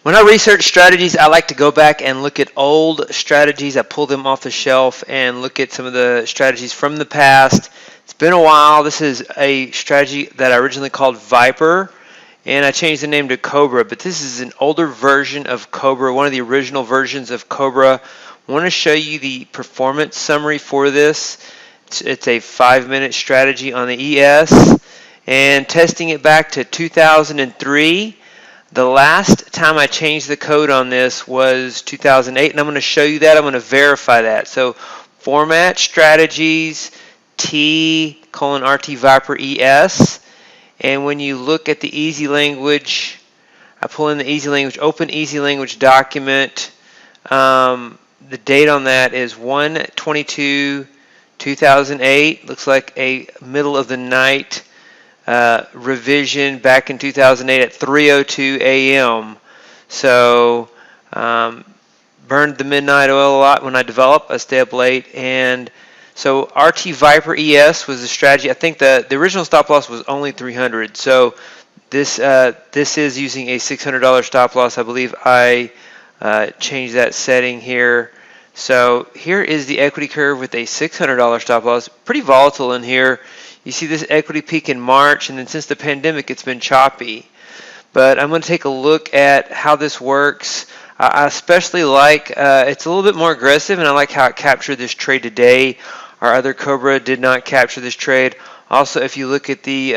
When I research strategies, I like to go back and look at old strategies. I pull them off the shelf and look at some of the strategies from the past. It's been a while. This is a strategy that I originally called Viper, and I changed the name to Cobra, but this is an older version of Cobra, one of the original versions of Cobra. I want to show you the performance summary for this. It's a 5-minute strategy on the ES, and testing it back to 2003. The last time I changed the code on this was 2008, and I'm going to show you that. I'm going to verify that. So format strategies T:RT Viper ES, and when you look at the easy language, I pull in the easy language, open easy language document. The date on that is 1/22/2008. Looks like a middle of the night revision back in 2008 at 3:02 a.m. So burned the midnight oil a lot when I develop. I stay up late, and so RT Viper ES was the strategy. I think the original stop loss was only 300. So this is using a $600 stop loss. I believe I changed that setting here. So here is the equity curve with a $600 stop loss. Pretty volatile in here. You see this equity peak in March, and then since the pandemic, it's been choppy. But I'm going to take a look at how this works. I especially like, it's a little bit more aggressive, and I like how it captured this trade today. Our other Cobra did not capture this trade. Also, if you look at the,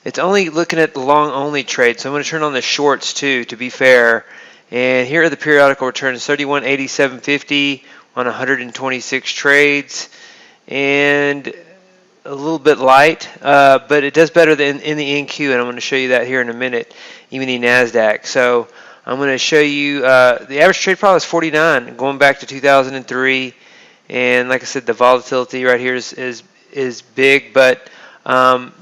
it's only looking at the long only trade, so I'm going to turn on the shorts too, to be fair. And here are the periodical returns, 31.8750 on 126 trades. And a little bit light, but it does better than in the NQ, and I'm going to show you that here in a minute, even the NASDAQ. So I'm going to show you the average trade profit is 49, going back to 2003, and like I said, the volatility right here is big, but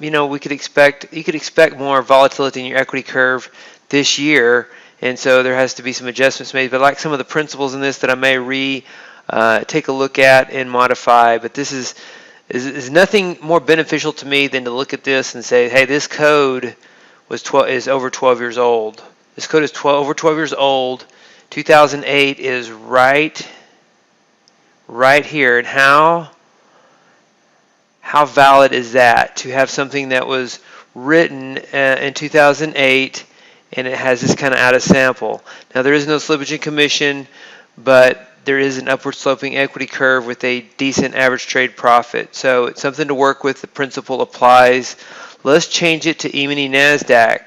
you know, you could expect more volatility in your equity curve this year, and so there has to be some adjustments made. But I like some of the principles in this that I may take a look at and modify, but this is nothing more beneficial to me than to look at this and say, hey, this code is over 12 years old. This code is over 12 years old. 2008 is right here. And how valid is that to have something that was written in 2008 and it has this kind of out of sample? Now, there is no slippage and commission, but there is an upward sloping equity curve with a decent average trade profit. So it's something to work with. The principle applies. Let's change it to E-mini NASDAQ.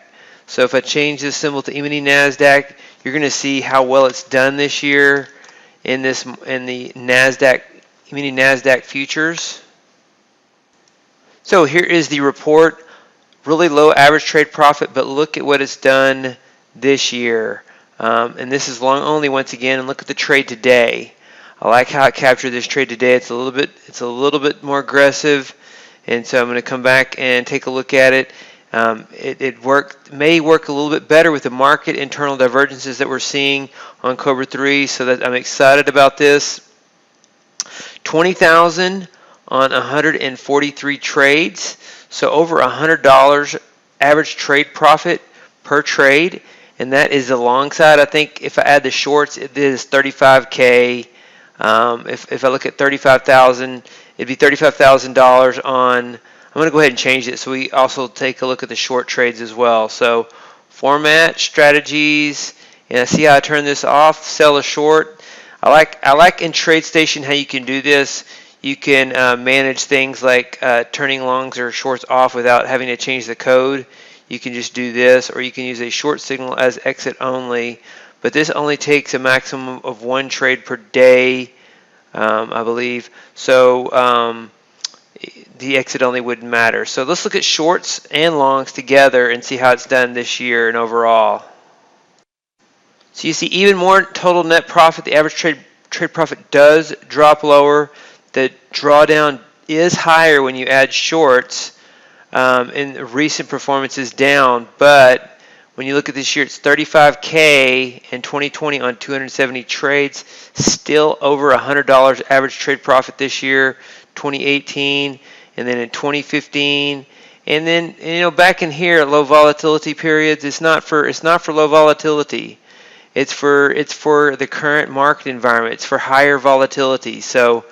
So if I change this symbol to E-mini NASDAQ, you're going to see how well it's done this year in the NASDAQ, E-mini NASDAQ futures. So here is the report. Really low average trade profit, but look at what it's done this year. And this is long only once again, and look at the trade today. I like how it captured this trade today. It's a little bit more aggressive, and so I'm going to come back and take a look at it. It may work a little bit better with the market internal divergences that we're seeing on Cobra 3, so that I'm excited about this. 20,000 on 143 trades, so over $100 average trade profit per trade. And that is the long side. I think if I add the shorts, it is 35K. If I look at 35,000, it'd be $35,000 on. I'm going to go ahead and change it so we also take a look at the short trades as well. So format strategies, and I see how I turn this off. Sell a short. I like in TradeStation how you can do this. You can manage things like turning longs or shorts off without having to change the code. You can just do this, or you can use a short signal as exit only. But this only takes a maximum of 1 trade per day, I believe. So the exit only wouldn't matter. So let's look at shorts and longs together and see how it's done this year and overall. So you see even more total net profit. The average trade profit does drop lower. The drawdown is higher when you add shorts. In recent performance is down, but when you look at this year, it's 35K in 2020 on 270 trades, still over $100 average trade profit this year, 2018, and then in 2015, and then back in here at low volatility periods, it's not for low volatility. It's for the current market environment. It's for higher volatility. So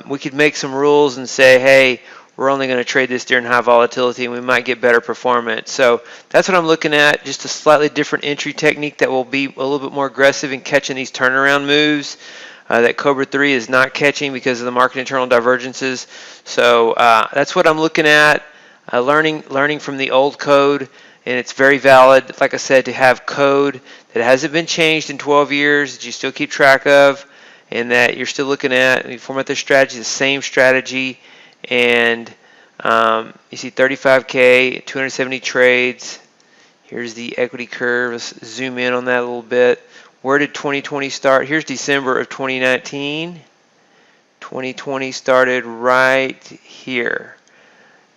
we could make some rules and say, hey, we're only going to trade this during high volatility and we might get better performance. So that's what I'm looking at, just a slightly different entry technique that will be a little bit more aggressive in catching these turnaround moves that Cobra 3 is not catching because of the market internal divergences. So that's what I'm looking at, learning from the old code, and it's very valid, like I said, to have code that hasn't been changed in 12 years that you still keep track of, and that you're still looking at, and you format the strategy, the same strategy, and you see 35K, 270 trades. Here's the equity curve. Let's zoom in on that a little bit. Where did 2020 start? Here's December of 2019. 2020 started right here.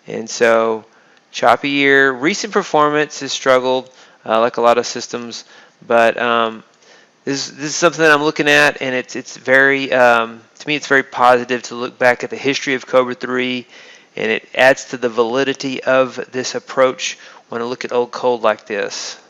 And so, choppy year. Recent performance has struggled, like a lot of systems, but this is something that I'm looking at, and it's very, to me, it's very positive to look back at the history of Cobra 3, and it adds to the validity of this approach when I look at old code like this.